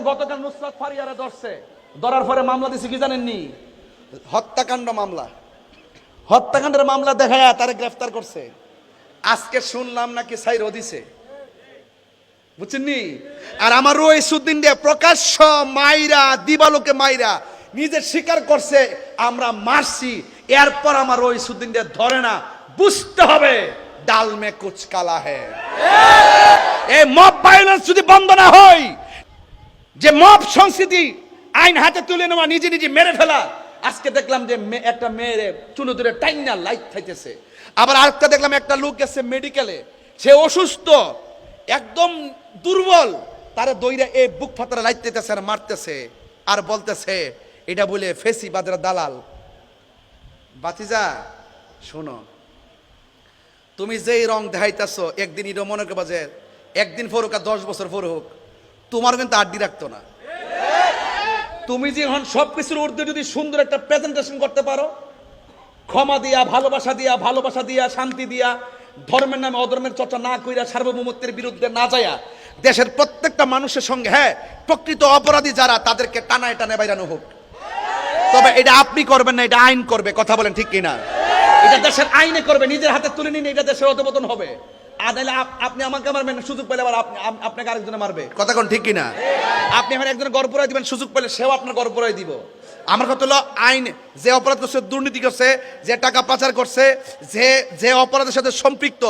গতকাল নুসরাত ফারিয়ারে ধরছে, ধরার পরে মামলা দিছে কি জানেননি? হত্যাকাণ্ড মামলা। হত্যাকাণ্ডের মামলা দেখায় তারে গ্রেফতার করছে। আজকে শুনলাম নাকি সাইর দিছে, বুঝছেননি? আর আমার রইসুদ্দিন দিয়ে প্রকাশ্য মাইরা, দিবালোকে মাইরা নিজে স্বীকার করছে আমরা মারছি। এরপর আমার রইসুদ্দিন দিয়ে ধরে না, বুঝতে হবে ডাল মে কুচ কালা হে। এই মব ভায়োলেন্স যদি বন্ধ না হয়, যে মব সংস্কৃতি আইন হাতে তুলে নেওয়া, নিজে নিজে মেরে ফেলা। আজকে দেখলাম যে একটা মেয়ের চুনো ধরে টাইনা লাইট খাইতেছে। আবার আরেকটা দেখলাম একটা লোক গেছে মেডিকেলে, সে অসুস্থ, একদম দুর্বল, তারে দইরা এই বুক ফাতারা লাইট দিতেছে আর মারতেছে, আর বলতেছে এটা বলে ফেসি বাজার দালাল। বাতিজা শোনো, তুমি যেই রং দেখাইতেছো একদিন এটা মনে করবা যে একদিন ফরুক আর 10 বছর ফরুক, তোমার কিন্তু আড্ডি রাখতো না। তুমি যে এখন সবকিছুর ঊর্ধ্বে যদি সুন্দর একটা প্রেজেন্টেশন করতে পারো, ক্ষমা দিয়া, ভালোবাসা দিয়া, শান্তি দিয়া, ধর্মের নামে অধর্মের চর্চা না কইরা, সার্বভৌমত্বের বিরুদ্ধে না যায়া, দেশের প্রত্যেকটা মানুষের সঙ্গে, হ্যাঁ প্রকৃত অপরাধী যারা তাদেরকে টানায় টানায় বাইরানো হোক। তবে এটা আপনি করবেন না, এটা আইন করবে। কথা বলেন ঠিক কিনা? এটা দেশের আইনে করবে, নিজের হাতে তুলে নিন, এটা দেশের অধপতন হবে। আর নাহলে আপনি আমাকে মারবেন, সুযোগ পেলে আবার আপনাকে আরেকজনে মারবে। কথা কোন ঠিক কিনা? আপনি এখন একজনের গড় পুরাই দিবেন, সুযোগ পেলে সেও আপনার গড় পুরাই দিব। আমার কথা হলো আইন যে অপরাধ করছে, দুর্নীতি করছে, যে টাকা পাচার করছে, যে অপরাধের সাথে সম্পৃক্ত,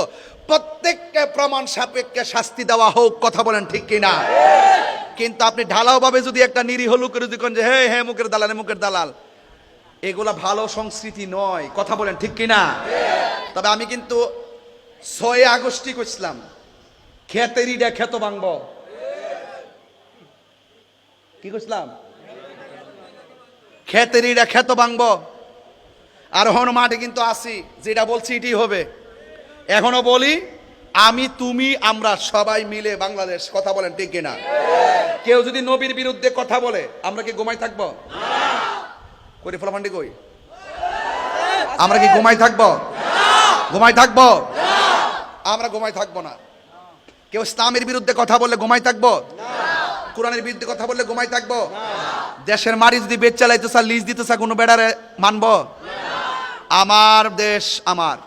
প্রত্যেককে প্রমাণ সাপেক্ষে শাস্তি দেওয়া হোক। কথা বলেন ঠিক কিনা? কিন্তু আপনি ঢালাও ভাবে যদি একটা নিরীহ লোকের যদি কোন যে হ্যাঁ হ্যাঁ মুখের দালাল, মুখের দালাল, এগুলা ভালো সংস্কৃতি নয়। কথা বলেন ঠিক কিনা? তবে আমি কিন্তু 6 আগস্টই কইছিলাম, খেতেরিটা খেত ভাঙব। কি কইছিলাম? খেতেরিটা খেত ভাঙব। আর এখনো মাঠে কিন্তু আসি, যেটা বলছি এটাই হবে। এখনো বলি, আমি, তুমি, আমরা সবাই মিলে বাংলাদেশ। কথা বলেন ঠিক কিনা? কেউ যদি নবীর বিরুদ্ধে কথা বলে, আমরা কি ঘুমাই থাকবো? করি ফলাফান্ডি কই? আমরা কি ঘুমাই থাকবো? ঘুমাই থাকবো? আমরা ঘুমাই থাকবো না। কেউ ইসলামের বিরুদ্ধে কথা বললে ঘুমাই থাকবো? কোরআনের বিরুদ্ধে কথা বললে ঘুমাই থাকবো? দেশের মারি যদি বেচ চালাইতেছে, লিজ দিতেছে, কোনো বেড়ারে মানবো? আমার দেশ আমার।